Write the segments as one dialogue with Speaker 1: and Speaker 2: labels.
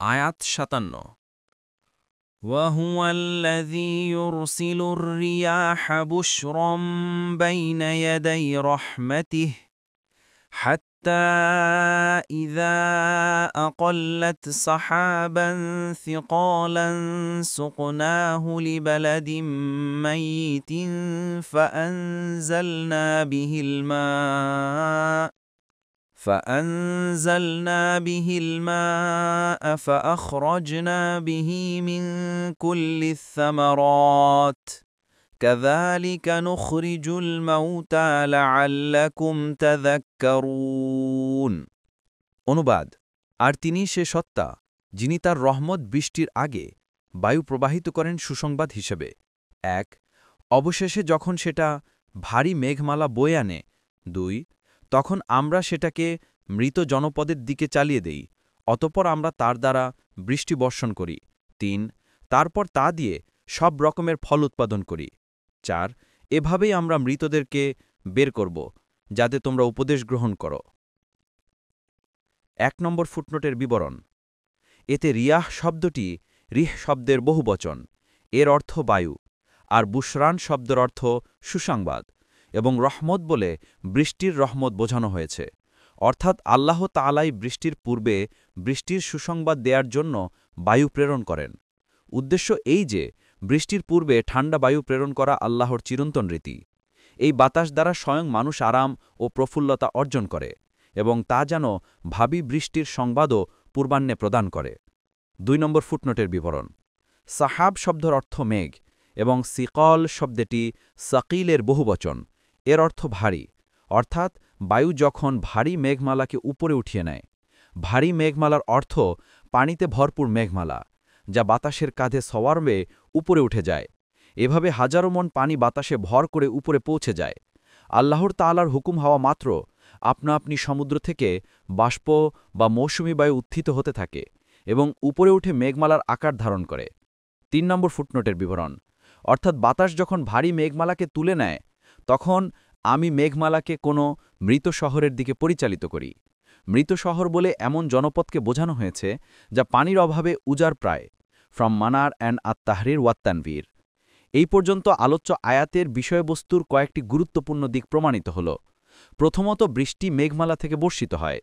Speaker 1: আয়াত ৫৭।
Speaker 2: وهو الذي يرسل الرياح بشرا بين يدي رحمته حتى إذا أقلت سحابا ثقالا سقناه لبلد ميت فأنزلنا به الماء فأخرجنا به من كل الثمرات كذلك نخرج الموتى لعلكم تذكرون।
Speaker 1: অনুবাদ, আর তিনি সে সত্তা যিনি তার রহমত বৃষ্টির আগে বায়ু প্রবাহিত করেন সুসংবাদ হিসেবে। ১ অবশেষে যখন সেটা ভারী মেঘমালা বয়ে আনে। ২ তখন আমরা সেটাকে মৃত জনপদের দিকে চালিয়ে দেই, অতঃপর আমরা তার দ্বারা বৃষ্টি বর্ষণ করি। ৩ তারপর তা দিয়ে সব রকমের ফল উৎপাদন করি। ৪ এভাবেই আমরা মৃতদেরকে বের করব, যাতে তোমরা উপদেশ গ্রহণ করো। ১ নম্বর ফুটনোটের বিবরণ। এতে রিয়াহ শব্দটি রিহ শব্দের বহুবচন, এর অর্থ বায়ু, আর বুশরান শব্দের অর্থ সুসংবাদ, এবং রহমত বলে বৃষ্টির রহমত বোঝানো হয়েছে। অর্থাৎ আল্লাহ তাআলাই বৃষ্টির পূর্বে বৃষ্টির সুসংবাদ দেওয়ার জন্য বায়ু প্রেরণ করেন। উদ্দেশ্য এই যে বৃষ্টির পূর্বে ঠান্ডা বায়ু প্রেরণ করা আল্লাহর চিরন্তন রীতি। এই বাতাস দ্বারা স্বয়ং মানুষ আরাম ও প্রফুল্লতা অর্জন করে, এবং তা যেন ভাবী বৃষ্টির সংবাদও পূর্বাহ্নে প্রদান করে। ২ নম্বর ফুটনোটের বিবরণ। সাহাব শব্দের অর্থ মেঘ, এবং সিকল শব্দটি সাকিলের বহুবচন, এর অর্থ ভারী, অর্থাৎ বায়ু যখন ভারী মেঘমালাকে উপরে উঠিয়ে নেয়। ভারী মেঘমালার অর্থ পানিতে ভরপুর মেঘমালা, যা বাতাসের কাঁধে সওয়ারবে উপরে উঠে যায়। এভাবে হাজারো মন পানি বাতাসে ভর করে উপরে পৌঁছে যায়। আল্লাহর তাআলার হুকুম হওয়া মাত্র আপনা আপনি সমুদ্র থেকে বাষ্প বা মৌসুমী বায়ু উত্থিত হতে থাকে এবং উপরে উঠে মেঘমালার আকার ধারণ করে। ৩ নম্বর ফুটনোটের বিবরণ। অর্থাৎ বাতাস যখন ভারী মেঘমালাকে তুলে নেয়, তখন আমি মেঘমালাকে কোনো মৃত শহরের দিকে পরিচালিত করি। মৃত শহর বলে এমন জনপদকে বোঝানো হয়েছে যা পানির অভাবে উজাড় প্রায়। ফ্রম মানার অ্যান্ড আত-তাহরির ওয়াত-তানভীর। এই পর্যন্ত আলোচ্য আয়াতের বিষয়বস্তুর কয়েকটি গুরুত্বপূর্ণ দিক প্রমাণিত হল। প্রথমত, বৃষ্টি মেঘমালা থেকে বর্ষিত হয়।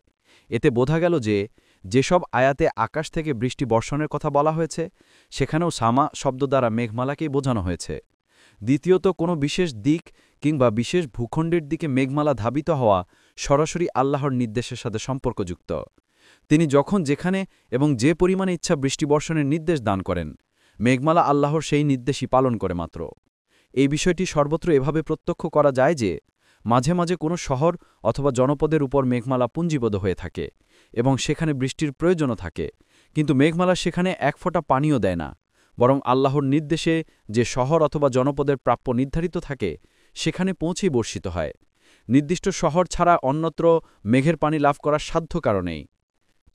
Speaker 1: এতে বোঝা গেল যে যেসব আয়াতে আকাশ থেকে বৃষ্টি বর্ষণের কথা বলা হয়েছে, সেখানেও সামা শব্দ দ্বারা মেঘমালাকেই বোঝানো হয়েছে। দ্বিতীয়ত, কোনো বিশেষ দিক কিংবা বিশেষ ভূখণ্ডের দিকে মেঘমালা ধাবিত হওয়া সরাসরি আল্লাহর নির্দেশের সাথে সম্পর্কযুক্ত। তিনি যখন যেখানে এবং যে পরিমাণে ইচ্ছা বৃষ্টি বর্ষণের নির্দেশ দান করেন, মেঘমালা আল্লাহর সেই নির্দেশই পালন করে মাত্র। এই বিষয়টি সর্বত্র এভাবে প্রত্যক্ষ করা যায় যে মাঝে মাঝে কোনো শহর অথবা জনপদের উপর মেঘমালা পুঞ্জীবদ্ধ হয়ে থাকে এবং সেখানে বৃষ্টির প্রয়োজনও থাকে, কিন্তু মেঘমালা সেখানে এক ফোঁটা পানিও দেয় না, বরং আল্লাহর নির্দেশে যে শহর অথবা জনপদের প্রাপ্য নির্ধারিত থাকে সেখানে পৌঁছেই বর্ষিত হয়। নির্দিষ্ট শহর ছাড়া অন্যত্র মেঘের পানি লাভ করার সাধ্য কারণেই।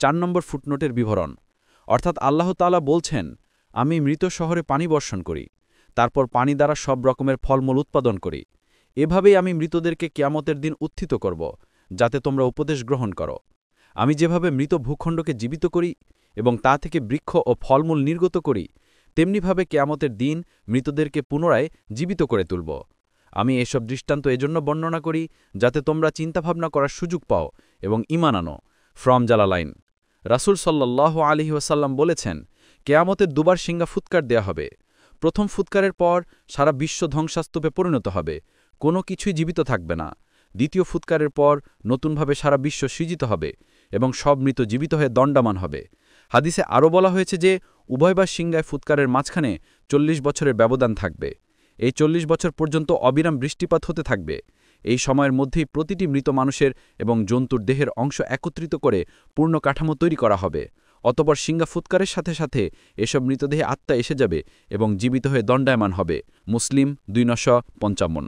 Speaker 1: ৪ নম্বর ফুটনোটের বিবরণ। অর্থাৎ আল্লাহ তাআলা বলছেন, আমি মৃত শহরে পানি বর্ষণ করি, তারপর পানি দ্বারা সব রকমের ফলমূল উৎপাদন করি। এভাবেই আমি মৃতদেরকে কিয়ামতের দিন উত্থিত করব, যাতে তোমরা উপদেশ গ্রহণ করো। আমি যেভাবে মৃত ভূখণ্ডকে জীবিত করি এবং তা থেকে বৃক্ষ ও ফলমূল নির্গত করি, তেমনিভাবে কিয়ামতের দিন মৃতদেরকে পুনরায় জীবিত করে তুলব। আমি এসব দৃষ্টান্ত এজন্য বর্ণনা করি যাতে তোমরা চিন্তাভাবনা করার সুযোগ পাও এবং ঈমান আনো। ফ্রম জালালাইন। রাসূল সাল্লাল্লাহু আলাইহি ওয়াসাল্লাম বলেছেন, কিয়ামতের দুবার সিংহা ফুৎকার দেয়া হবে। প্রথম ফুৎকারের পর সারা বিশ্ব ধ্বংসাস্তূপে পরিণত হবে, কোনো কিছুই জীবিত থাকবে না। দ্বিতীয় ফুৎকারের পর নতুনভাবে সারা বিশ্ব সৃজিত হবে এবং সব মৃত জীবিত হয়ে দণ্ডায়মান হবে। হাদিসে আরও বলা হয়েছে যে উভয়বার সিংহায় ফুৎকারের মাঝখানে ৪০ বছরের ব্যবধান থাকবে। এই ৪০ বছর পর্যন্ত অবিরাম বৃষ্টিপাত হতে থাকবে। এই সময়ের মধ্যেই প্রতিটি মৃত মানুষের এবং জন্তুর দেহের অংশ একত্রিত করে পূর্ণ কাঠামো তৈরি করা হবে। অতঃপর সিংহা ফুৎকারের সাথে সাথে এসব মৃতদেহে আত্মা এসে যাবে এবং জীবিত হয়ে দণ্ডায়মান হবে। মুসলিম ২৯৫৫।